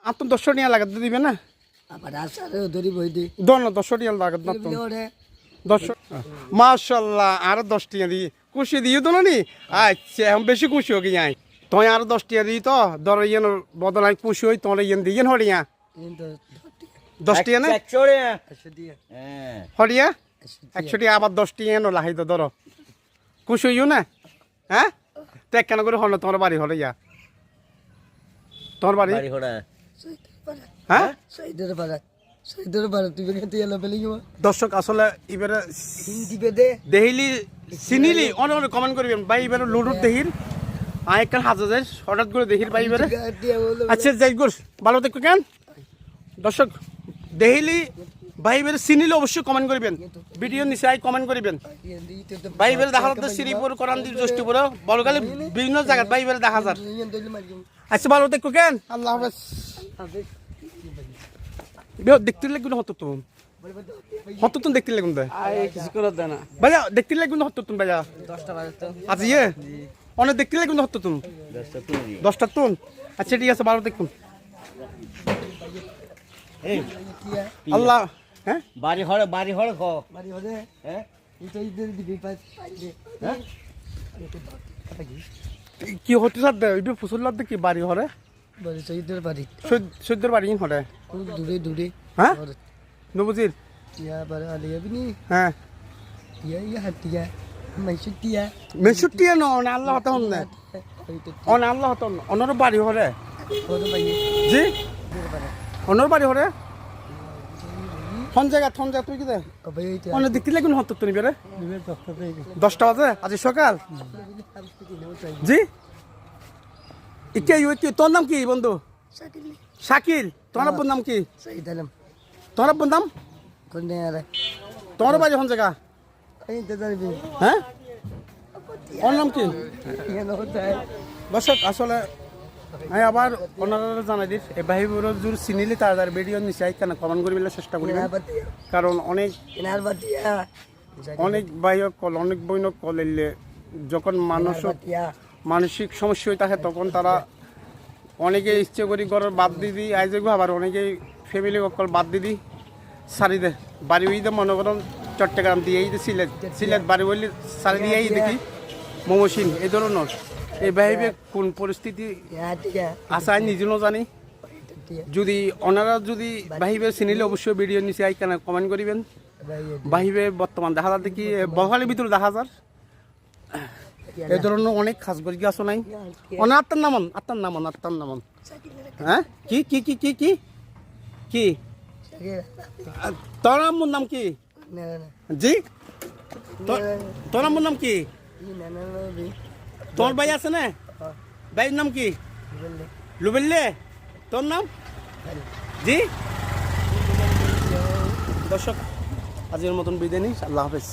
আপনার 10 টাকা লাগাতে দিবে না আবার আসারে ধরি বই দি দোনো 10 টাকা লাগাতে না তো 10 মাশাআল্লাহ আর 10 টাকা দি খুশি দিও তো না নি আচ্ছা हम বেশি খুশি হই যাই তুই আর 10 টাকা দি তো ধর ইয়েন বদলাই খুশি হই তোরে ইয়েন দিয়েন হড়িয়া 10 টাকা না 100 টাকা আচ্ছা দিয়া হ্যাঁ হড়িয়া 100 টাকা আবার 10 টাকা এনো লাহাই তো ধরো খুশি হইও না হ্যাঁ তো কেন করে হলো তোমার বাড়ি হলো ইয়া তোমার বাড়ি বাড়ি হোড়া হ্যাঁ সাইদের পারা তুই বেকে এলো পেলি গো দর্শক আসলে এবারে হিন্দি বেদে দেহিলি চিনিলি অনেক কমেন্ট করবেন ভাই এবারে লুডুর দেহির আইকাল হাজার হঠাৎ করে দেহির ভাই এবারে আচ্ছা যাই গোস ভালো দেখো কেন দর্শক দেহিলি ভাই এবারে চিনিলে অবশ্যই কমেন্ট করবেন ভিডিও নিচে আই কমেন্ট করবেন ভাই এবারে দেখা যাচ্ছে শ্রীপুর করান্দি জ্যৈষ্ঠপুর বলগালে বিভিন্ন জায়গায় ভাই এবারে দেখা যায় আচ্ছা ভালো দেখো কেন আল্লাহ হাফেজ দেখতে লাগবে না হতো তুমি হতো তুমি দেখতে লাগবে না কিছু করে দেয় না ভাইয়া দেখতে লাগবে না হতো তুমি ভাইয়া 10টা বাজে তো আজ ইয়ে অনেক দেখতে লাগবে না হতো তুমি 10টা তুমি আচ্ছা ঠিক আছে ভালো দেখুন এই আল্লাহ হ্যাঁ বাড়ি হড়ে খ বাড়ি হলে হ্যাঁ তো ইদের দিবি পাই হ্যাঁ কি হতে সাথে এটা ফুসুল লাগতে কি বাড়ি হরে বাড়ি সাইদের বাড়ি সৈদ্যর বাড়ি হরে দূরে হ্যাঁ নবজির ইয়া বারে আলিয়া বিনি হ্যাঁ ইয়া হাতিয়া মাইশুটিয়া মেসুটিয়া ন অনে আল্লাহ হতা হন না অনে আল্লাহ হতা অনর বাড়ি হরে ওরে ভাই জি দের বাড়ি অনর বাড়ি হরে ফোন জায়গা তুই কি দে ভাই এইটা অনেক দেখতে লাগবে না হতো তুমি বেরে দিবে 10টা পেয়ে 10টা বাজে আজ সকাল জি ইকে তোর নাম কি বন্ধু সাকিলি শাকিল তোমার আব্বুর নাম কি সাইদালাম তোমার আব্বুর নাম কোনে আরে তোমার বাড়ি কোন জায়গা এই তো জানিবি হ্যাঁ ওর নাম কি কেন হতায় দর্শক আসলে আমি আবার ওনারা জানাই দিস এই ভাই বোর জোর চিনিলে তার ভিডিও নিচে কেন কমেন্ট করবে চেষ্টা করি কারণ অনেক এনার বাতিয়া অনেক ভাই কল অনেক বইন কলে যখন মানুষ মানসিক সমস্যা হয়ে থাকে তখন তারা অনেকে ইচ্ছে করি ঘরের বাদ দিয়ে দিই আইজ আবার অনেকেই ফ্যামিলি কল বাদ দিয়ে দিই সারি দে বাড়ি হই দে মনে করেন চট্টগ্রাম দিয়েই দে সিলেট বাড়ি বললে সারি দিয়েই দেখি মমসিন এই ধরনের এই ভাইবে কোন পরিস্থিতি আসা নিজেও জানি যদি ওনারা যদি বাহিবে চিনিলে অবশ্যই ভিডিও নিচে আই কেন কমেন্ট করিবেন বাহিবে বর্তমান দেখা যাচ্ছে কি বহালের ভিতরে দেখা যার এই ধরনের অনেক খাস গছ গাছ নাই অনা আত্মার নামন হ্যাঁ কি কি কি কি কি কি তোর আম্মুর নাম কি জি তোর আম্মুর নাম কি তোর ভাই আছে না ভাইয়ের নাম কি লুবেললে তোর নাম জি দর্শক আজকের মতন বিদায় নিস আল্লাহ হাফেজ